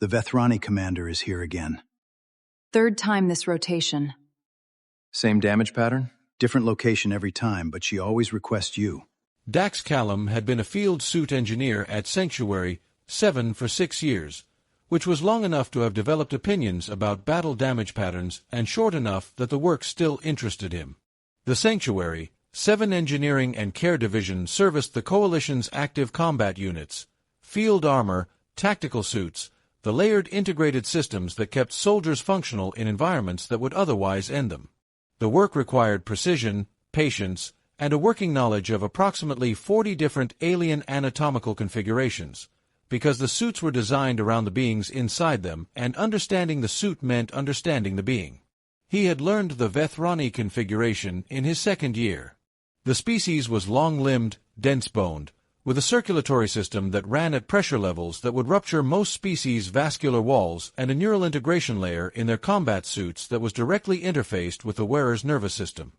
The Vethrani commander is here again. Third time this rotation. Same damage pattern? Different location every time, but she always requests you. Dax Callum had been a field suit engineer at Sanctuary 7 for 6 years, which was long enough to have developed opinions about battle damage patterns and short enough that the work still interested him. The Sanctuary 7 Engineering and Care Division serviced the Coalition's active combat units, field armor, tactical suits, the layered integrated systems that kept soldiers functional in environments that would otherwise end them. The work required precision, patience, and a working knowledge of approximately 40 different alien anatomical configurations, because the suits were designed around the beings inside them, and understanding the suit meant understanding the being. He had learned the Vethrani configuration in his second year. The species was long-limbed, dense-boned, with a circulatory system that ran at pressure levels that would rupture most species' vascular walls and a neural integration layer in their combat suits that was directly interfaced with the wearer's nervous system.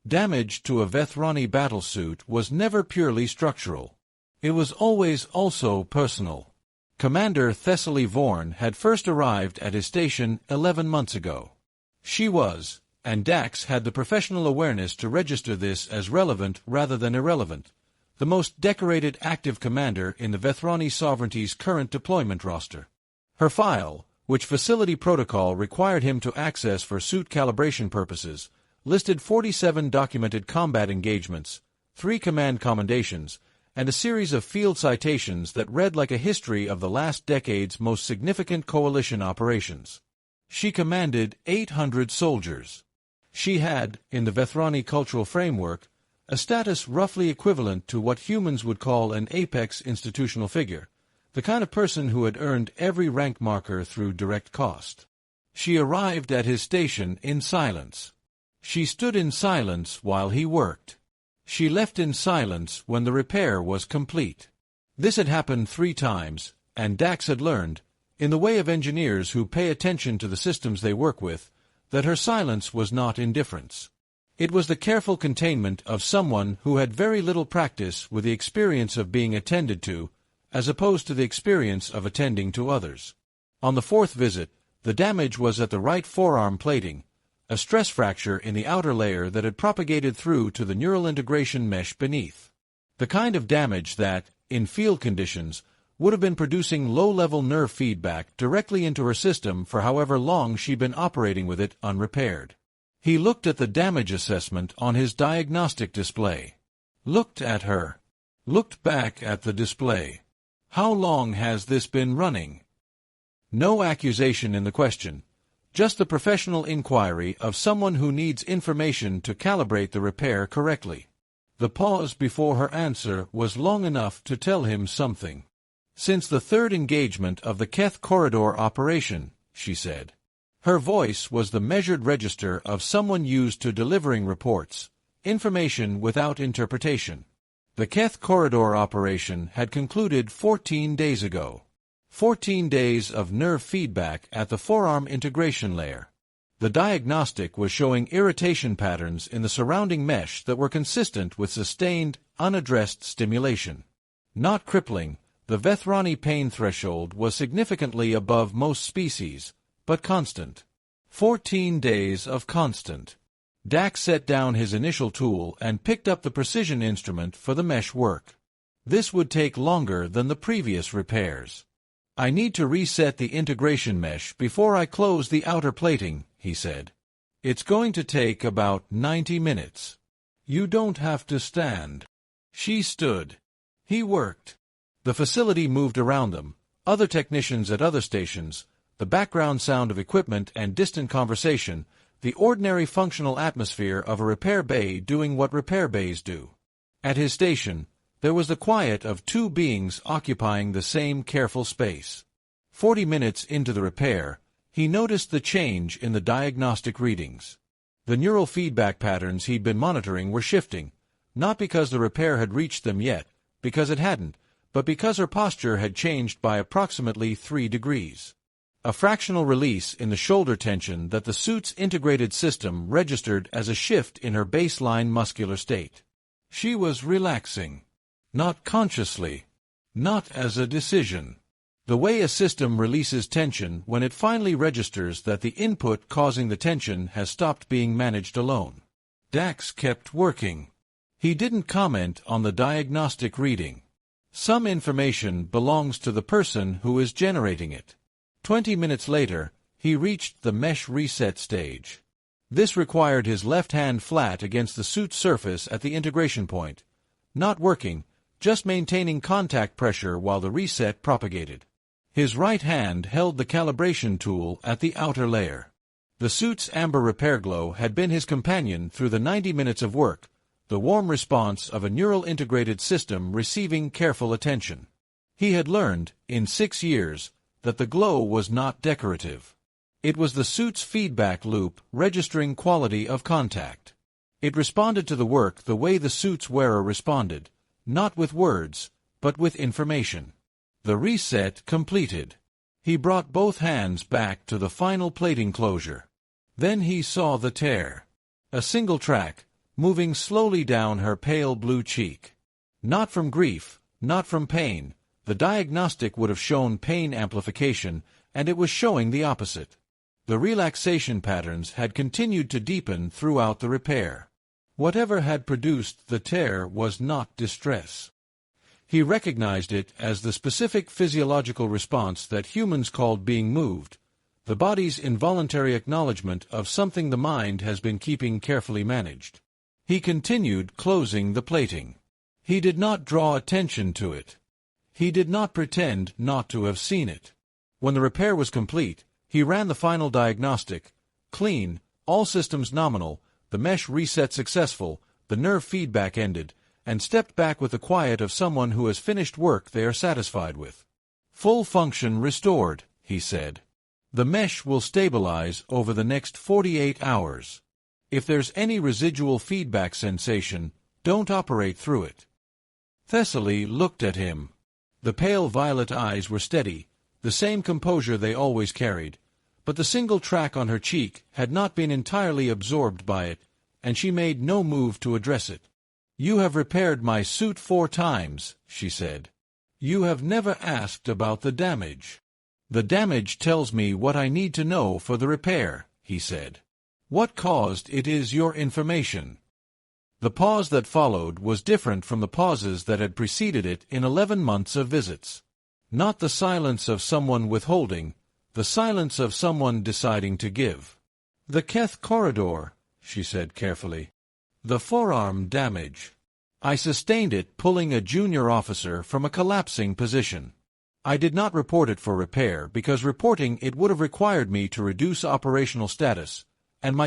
Damage to a Vethrani battlesuit was never purely structural. It was always also personal. Commander Thessaly Vorn had first arrived at his station 11 months ago. She was, and Dax had the professional awareness to register this as relevant rather than irrelevant, the most decorated active commander in the Vethrani Sovereignty's current deployment roster. Her file, which facility protocol required him to access for suit calibration purposes, listed 47 documented combat engagements, 3 command commendations, and a series of field citations that read like a history of the last decade's most significant coalition operations. She commanded 800 soldiers. She had, in the Vethrani cultural framework, a status roughly equivalent to what humans would call an apex institutional figure, the kind of person who had earned every rank marker through direct cost. She arrived at his station in silence. She stood in silence while he worked. She left in silence when the repair was complete. This had happened 3 times, and Dax had learned, in the way of engineers who pay attention to the systems they work with, that her silence was not indifference. It was the careful containment of someone who had very little practice with the experience of being attended to, as opposed to the experience of attending to others. On the 4th visit, the damage was at the right forearm plating, a stress fracture in the outer layer that had propagated through to the neural integration mesh beneath. The kind of damage that, in field conditions, would have been producing low-level nerve feedback directly into her system for however long she'd been operating with it unrepaired. He looked at the damage assessment on his diagnostic display. Looked at her. Looked back at the display. How long has this been running? No accusation in the question, just the professional inquiry of someone who needs information to calibrate the repair correctly. The pause before her answer was long enough to tell him something. Since the 3rd engagement of the Keth Corridor operation, she said. Her voice was the measured register of someone used to delivering reports, information without interpretation. The Keth Corridor operation had concluded 14 days ago. 14 days of nerve feedback at the forearm integration layer. The diagnostic was showing irritation patterns in the surrounding mesh that were consistent with sustained, unaddressed stimulation. Not crippling, the Vethrani pain threshold was significantly above most species, but constant. 14 days of constant. Dax set down his initial tool and picked up the precision instrument for the mesh work. This would take longer than the previous repairs. I need to reset the integration mesh before I close the outer plating, he said. It's going to take about 90 minutes. You don't have to stand. She stood. He worked. The facility moved around them, other technicians at other stations, the background sound of equipment and distant conversation, the ordinary functional atmosphere of a repair bay doing what repair bays do. At his station, there was the quiet of 2 beings occupying the same careful space. 40 minutes into the repair, he noticed the change in the diagnostic readings. The neural feedback patterns he'd been monitoring were shifting, not because the repair had reached them yet, because it hadn't, but because her posture had changed by approximately 3 degrees. A fractional release in the shoulder tension that the suit's integrated system registered as a shift in her baseline muscular state. She was relaxing. Not consciously. Not as a decision. The way a system releases tension when it finally registers that the input causing the tension has stopped being managed alone. Dax kept working. He didn't comment on the diagnostic reading. Some information belongs to the person who is generating it. 20 minutes later, he reached the mesh reset stage. This required his left hand flat against the suit's surface at the integration point, not working, just maintaining contact pressure while the reset propagated. His right hand held the calibration tool at the outer layer. The suit's amber repair glow had been his companion through the 90 minutes of work, the warm response of a neural integrated system receiving careful attention. He had learned, in 6 years, that the glow was not decorative. It was the suit's feedback loop registering quality of contact. It responded to the work the way the suit's wearer responded, not with words, but with information. The reset completed. He brought both hands back to the final plating closure. Then he saw the tear. A single track, moving slowly down her pale blue cheek. Not from grief, not from pain. The diagnostic would have shown pain amplification, and it was showing the opposite. The relaxation patterns had continued to deepen throughout the repair. Whatever had produced the tear was not distress. He recognized it as the specific physiological response that humans called being moved, the body's involuntary acknowledgement of something the mind has been keeping carefully managed. He continued closing the plating. He did not draw attention to it. He did not pretend not to have seen it. When the repair was complete, he ran the final diagnostic. Clean, all systems nominal, the mesh reset successful, the nerve feedback ended, and stepped back with the quiet of someone who has finished work they are satisfied with. Full function restored, he said. The mesh will stabilize over the next 48 hours. If there's any residual feedback sensation, don't operate through it. Thessaly looked at him. The pale violet eyes were steady, the same composure they always carried, but the single track on her cheek had not been entirely absorbed by it, and she made no move to address it. "You have repaired my suit 4 times, she said. "You have never asked about the damage." "The damage tells me what I need to know for the repair," he said. "What caused it is your information." The pause that followed was different from the pauses that had preceded it in 11 months of visits. Not the silence of someone withholding, the silence of someone deciding to give. "The Keth corridor," she said carefully. "The forearm damage. I sustained it pulling a junior officer from a collapsing position. I did not report it for repair because reporting it would have required me to reduce operational status, and my